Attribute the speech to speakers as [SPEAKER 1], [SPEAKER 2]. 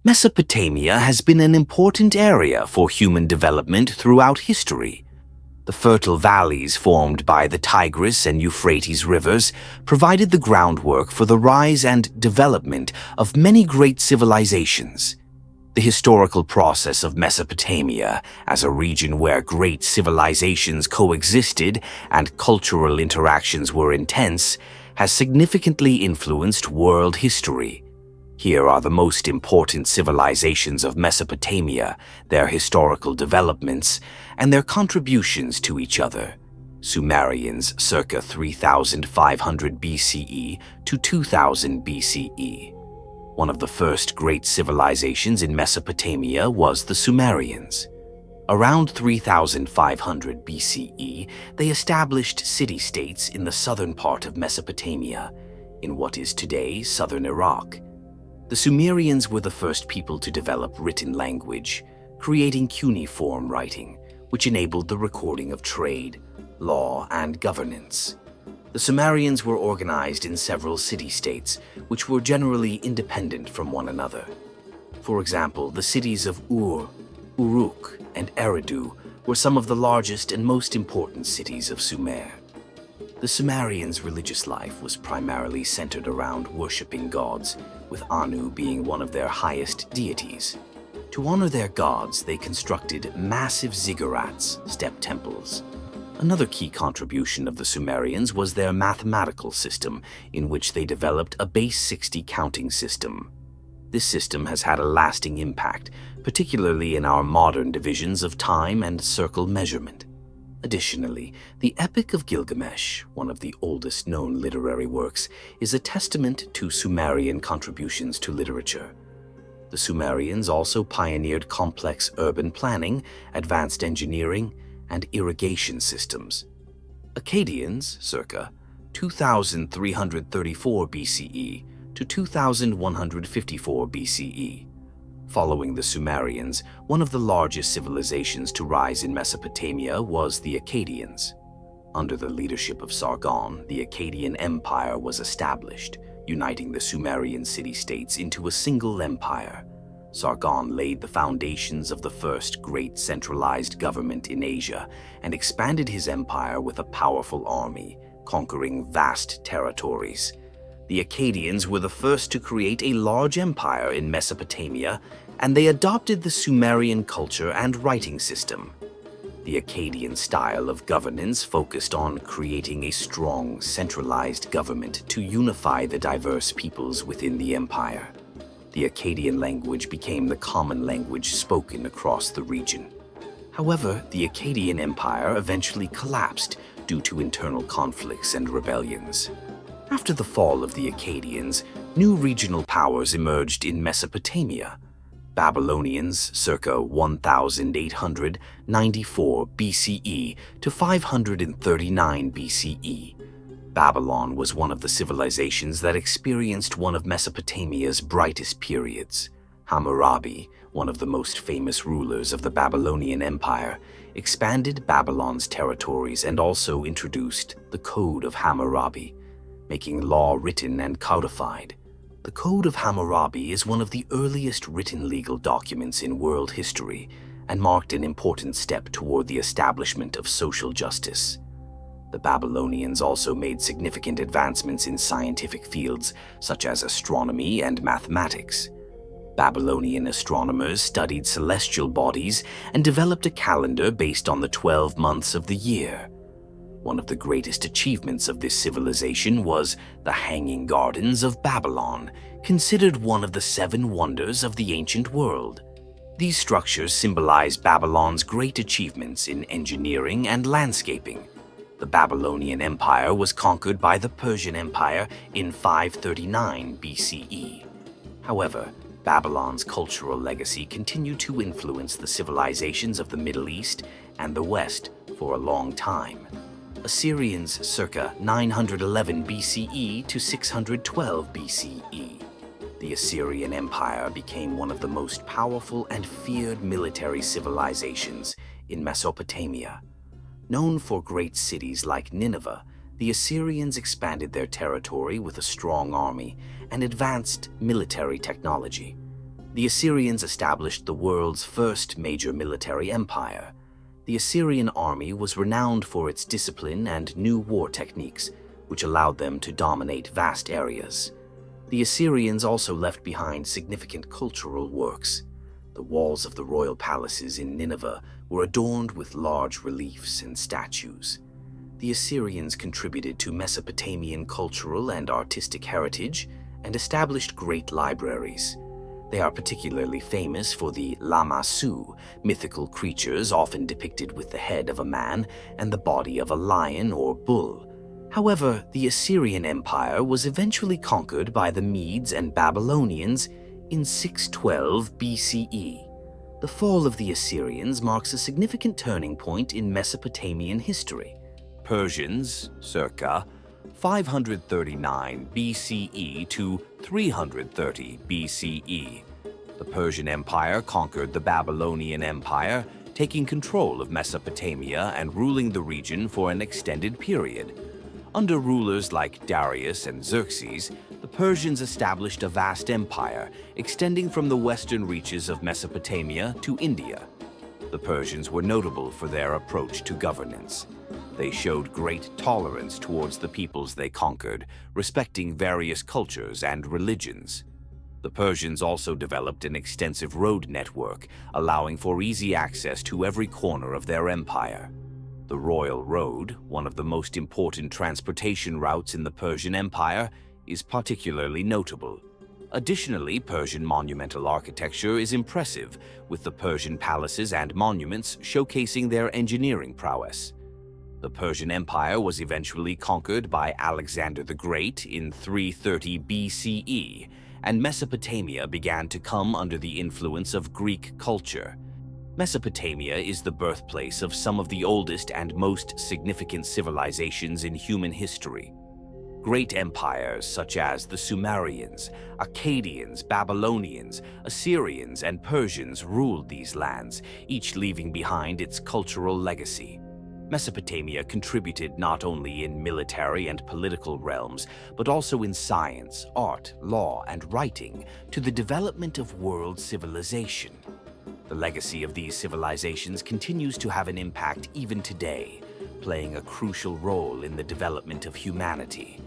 [SPEAKER 1] Mesopotamia has been an important area for human development throughout history. The fertile valleys formed by the Tigris and Euphrates rivers provided the groundwork for the rise and development of many great civilizations. The historical process of Mesopotamia, as a region where great civilizations coexisted and cultural interactions were intense, has significantly influenced world history. Here are the most important civilizations of Mesopotamia, their historical developments, and their contributions to each other. Sumerians circa 3500 BCE to 2000 BCE. One of the first great civilizations in Mesopotamia was the Sumerians. Around 3500 BCE, they established city-states in the southern part of Mesopotamia, in what is today southern Iraq. The Sumerians were the first people to develop written language, creating cuneiform writing, which enabled the recording of trade, law, and governance. The Sumerians were organized in several city-states, which were generally independent from one another. For example, the cities of Ur, Uruk, and Eridu were some of the largest and most important cities of Sumer. The Sumerians' religious life was primarily centered around worshipping gods, with Anu being one of their highest deities. To honor their gods, they constructed massive ziggurats, step temples. Another key contribution of the Sumerians was their mathematical system, in which they developed a base 60 counting system. This system has had a lasting impact, particularly in our modern divisions of time and circle measurement. Additionally, the Epic of Gilgamesh, one of the oldest known literary works, is a testament to Sumerian contributions to literature. The Sumerians also pioneered complex urban planning, advanced engineering, and irrigation systems. Akkadians, circa 2334 BCE to 2154 BCE. Following the Sumerians, one of the largest civilizations to rise in Mesopotamia was the Akkadians. Under the leadership of Sargon, the Akkadian Empire was established, uniting the Sumerian city-states into a single empire. Sargon laid the foundations of the first great centralized government in Asia and expanded his empire with a powerful army, conquering vast territories. The Akkadians were the first to create a large empire in Mesopotamia, and they adopted the Sumerian culture and writing system. The Akkadian style of governance focused on creating a strong, centralized government to unify the diverse peoples within the empire. The Akkadian language became the common language spoken across the region. However, the Akkadian Empire eventually collapsed due to internal conflicts and rebellions. After the fall of the Akkadians, new regional powers emerged in Mesopotamia. Babylonians, circa 1894 BCE to 539 BCE. Babylon was one of the civilizations that experienced one of Mesopotamia's brightest periods. Hammurabi, one of the most famous rulers of the Babylonian Empire, expanded Babylon's territories and also introduced the Code of Hammurabi, making law written and codified. The Code of Hammurabi is one of the earliest written legal documents in world history and marked an important step toward the establishment of social justice. The Babylonians also made significant advancements in scientific fields such as astronomy and mathematics. Babylonian astronomers studied celestial bodies and developed a calendar based on the 12 months of the year. One of the greatest achievements of this civilization was the Hanging Gardens of Babylon, considered one of the 7 wonders of the ancient world. These structures symbolize Babylon's great achievements in engineering and landscaping. The Babylonian Empire was conquered by the Persian Empire in 539 BCE. However, Babylon's cultural legacy continued to influence the civilizations of the Middle East and the West for a long time. Assyrians circa 911 BCE to 612 BCE. The Assyrian Empire became one of the most powerful and feared military civilizations in Mesopotamia. Known for great cities like Nineveh, the Assyrians expanded their territory with a strong army and advanced military technology. The Assyrians established the world's first major military empire. The Assyrian army was renowned for its discipline and new war techniques, which allowed them to dominate vast areas. The Assyrians also left behind significant cultural works. The walls of the royal palaces in Nineveh were adorned with large reliefs and statues. The Assyrians contributed to Mesopotamian cultural and artistic heritage and established great libraries. They are particularly famous for the Lamassu, mythical creatures often depicted with the head of a man and the body of a lion or bull. However, the Assyrian Empire was eventually conquered by the Medes and Babylonians in 612 BCE. The fall of the Assyrians marks a significant turning point in Mesopotamian history. Persians, circa 539 BCE to 330 BCE. The Persian Empire conquered the Babylonian Empire, taking control of Mesopotamia and ruling the region for an extended period. Under rulers like Darius and Xerxes, the Persians established a vast empire, extending from the western reaches of Mesopotamia to India. The Persians were notable for their approach to governance. They showed great tolerance towards the peoples they conquered, respecting various cultures and religions. The Persians also developed an extensive road network, allowing for easy access to every corner of their empire. The Royal Road, one of the most important transportation routes in the Persian Empire, is particularly notable. Additionally, Persian monumental architecture is impressive, with the Persian palaces and monuments showcasing their engineering prowess. The Persian Empire was eventually conquered by Alexander the Great in 330 BCE, and Mesopotamia began to come under the influence of Greek culture. Mesopotamia is the birthplace of some of the oldest and most significant civilizations in human history. Great empires such as the Sumerians, Akkadians, Babylonians, Assyrians, and Persians ruled these lands, each leaving behind its cultural legacy. Mesopotamia contributed not only in military and political realms, but also in science, art, law, and writing to the development of world civilization. The legacy of these civilizations continues to have an impact even today, playing a crucial role in the development of humanity.